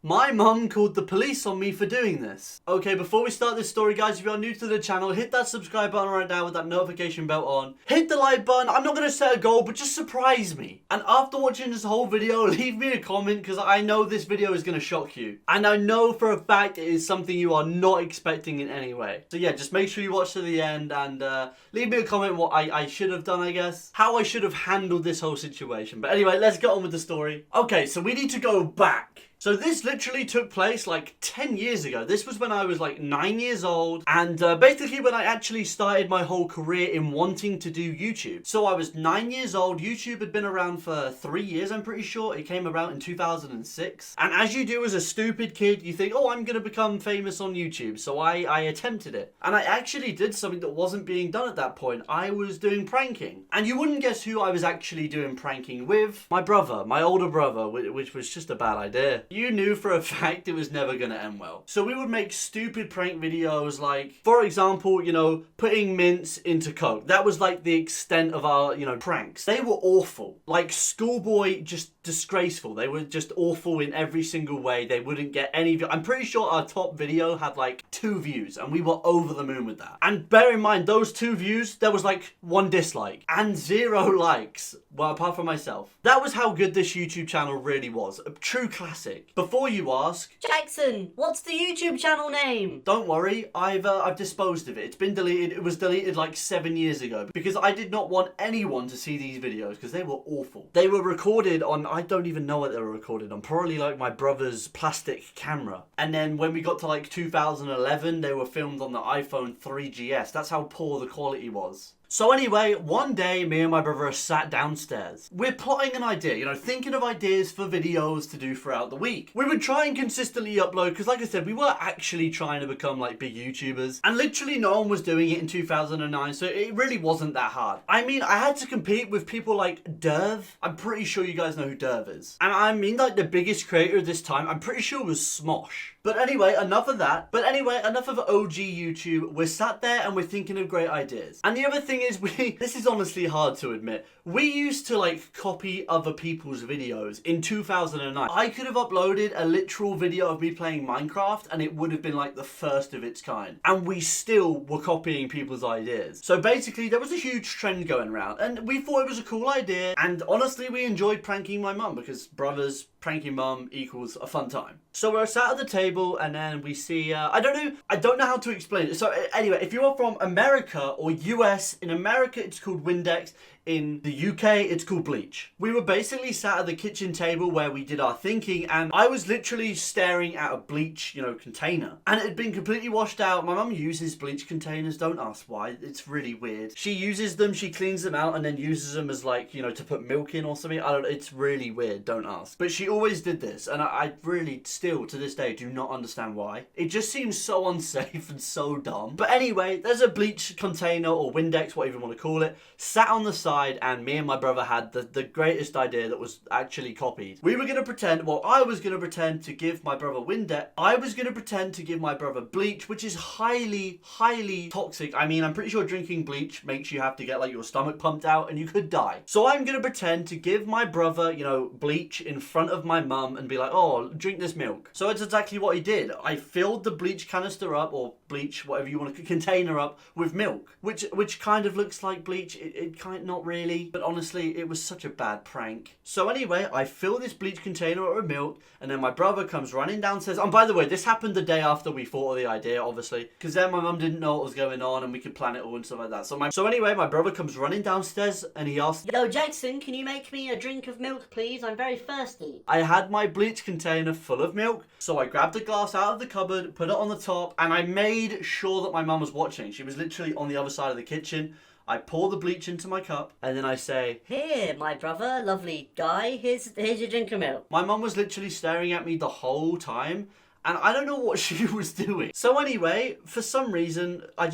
My mum called the police on me for doing this. Okay, before we start this story, guys, if you are new to the channel, hit that subscribe button right now with that notification bell on. Hit the like button. I'm not going to set a goal, but just surprise me. And after watching this whole video, leave me a comment because I know this video is going to shock you. And I know for a fact it is something you are not expecting in any way. So yeah, just make sure you watch to the end and leave me a comment what I should have done, I guess. How I should have handled this whole situation. But anyway, let's get on with the story. Okay, so we need to go back. So this literally took place like 10 years ago. This was when I was like 9 years old and basically when I actually started my whole career in wanting to do YouTube. So I was 9 years old. YouTube had been around for 3 years, I'm pretty sure. It came about in 2006. And as you do as a stupid kid, you think, oh, I'm going to become famous on YouTube. So I attempted it. And I actually did something that wasn't being done at that point. I was doing pranking. And you wouldn't guess who I was actually doing pranking with. My brother, my older brother, which was just a bad idea. You knew for a fact it was never going to end well. So we would make stupid prank videos like, for example, you know, putting mints into Coke. That was like the extent of our, you know, pranks. They were awful. Like schoolboy, just disgraceful. They were just awful in every single way. They wouldn't get any. I'm pretty sure our top video had like 2 views and we were over the moon with that. And bear in mind, those 2 views, there was like 1 dislike and 0 likes. Well, apart from myself. That was how good this YouTube channel really was. A true classic. Before you ask, Jackson, what's the YouTube channel name? Don't worry, I've disposed of it. It's been deleted. It was deleted like 7 years ago because I did not want anyone to see these videos because they were awful. They were recorded on, I don't even know what they were recorded on, probably like my brother's plastic camera. And then when we got to like 2011, they were filmed on the iPhone 3GS. That's how poor the quality was. So anyway, one day, me and my brother sat downstairs. We're plotting an idea, you know, thinking of ideas for videos to do throughout the week. We would try and consistently upload, because like I said, we were actually trying to become like big YouTubers. And literally no one was doing it in 2009, so it really wasn't that hard. I mean, I had to compete with people like Derv. I'm pretty sure you guys know who Derv is. And I mean, like the biggest creator of this time, I'm pretty sure was Smosh. But anyway, enough of that. But anyway, enough of OG YouTube. We're sat there and we're thinking of great ideas. And the other thing is, this is honestly hard to admit. We used to like copy other people's videos in 2009. I could have uploaded a literal video of me playing Minecraft and it would have been like the first of its kind. And we still were copying people's ideas. So basically there was a huge trend going around and we thought it was a cool idea. And honestly, we enjoyed pranking my mum because brothers pranking mum equals a fun time. So we're sat at the table and then we see, I don't know how to explain it. So anyway, if you are from America or US, in America it's called Windex. In the UK, it's called bleach. We were basically sat at the kitchen table where we did our thinking and I was literally staring at a bleach, you know, container. And it had been completely washed out. My mum uses bleach containers, don't ask why. It's really weird. She uses them, she cleans them out and then uses them as like, you know, to put milk in or something. I don't know, it's really weird, don't ask. But she always did this and I really still to this day do not understand why. It just seems so unsafe and so dumb. But anyway, there's a bleach container or Windex, whatever you want to call it, sat on the side. And me and my brother had the greatest idea that was actually copied. We were going to pretend, well, I was going to pretend to give my brother Windex. I was going to pretend to give my brother bleach, which is highly, highly toxic. I mean, I'm pretty sure drinking bleach makes you have to get like your stomach pumped out and you could die. So I'm going to pretend to give my brother, you know, bleach in front of my mum and be like, oh, drink this milk. So that's exactly what he did. I filled the bleach canister up, or bleach, whatever you want to container up, with milk, which kind of looks like bleach. It kind of not really, but honestly, it was such a bad prank. So anyway, I fill this bleach container with milk, and then my brother comes running downstairs. And by the way, this happened the day after we thought of the idea, obviously, because then my mum didn't know what was going on, and we could plan it all and stuff like that. So anyway, my brother comes running downstairs, and he asks, Yo, Jackson, can you make me a drink of milk, please? I'm very thirsty. I had my bleach container full of milk, so I grabbed a glass out of the cupboard, put it on the top, and I made sure that my mum was watching. She was literally on the other side of the kitchen. I pour the bleach into my cup and then I say, Here, my brother, lovely guy, here's your drink of milk. My mum was literally staring at me the whole time and I don't know what she was doing. So anyway, for some reason, I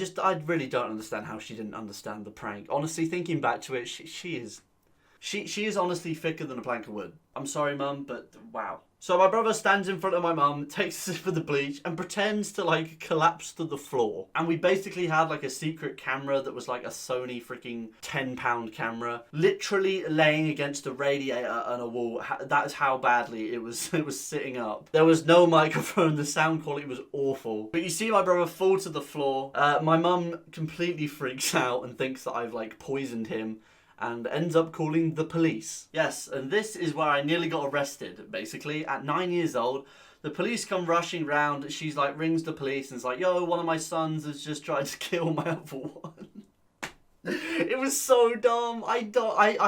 really don't understand how she didn't understand the prank. Honestly, thinking back to it, she is She is honestly thicker than a plank of wood. I'm sorry, Mum, but wow. So my brother stands in front of my mum, takes a sip of the bleach, and pretends to like collapse to the floor. And we basically had like a secret camera that was like a Sony freaking 10-pound camera, literally laying against a radiator and a wall. That is how badly it was sitting up. There was no microphone. The sound quality was awful. But you see my brother fall to the floor. My mum completely freaks out and thinks that I've like poisoned him, and ends up calling the police. Yes, and this is where I nearly got arrested, basically. At 9 years old, the police come rushing round. She's like, rings the police and is like, yo, one of my sons has just tried to kill my other one. It was so dumb. I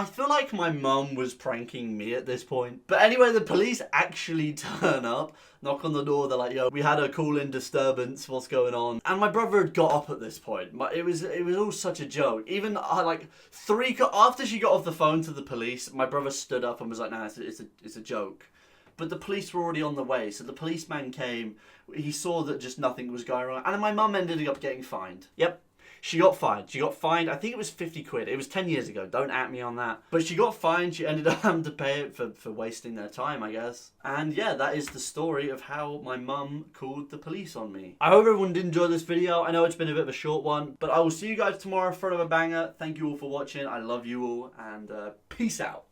feel like my mum was pranking me at this point. But anyway, the police actually turn up, knock on the door. They're like, yo, we had a call-in disturbance. What's going on? And my brother had got up at this point. It was all such a joke. Even after she got off the phone to the police, my brother stood up and was like, nah, it's a joke. But the police were already on the way. So the policeman came. He saw that just nothing was going on. And my mum ended up getting fined. Yep. She got fined. She got fined. I think it was 50 quid. It was 10 years ago. Don't at me on that. But she got fined. She ended up having to pay it for wasting their time, I guess. And yeah, that is the story of how my mum called the police on me. I hope everyone did enjoy this video. I know it's been a bit of a short one, but I will see you guys tomorrow for another banger. Thank you all for watching. I love you all, and peace out.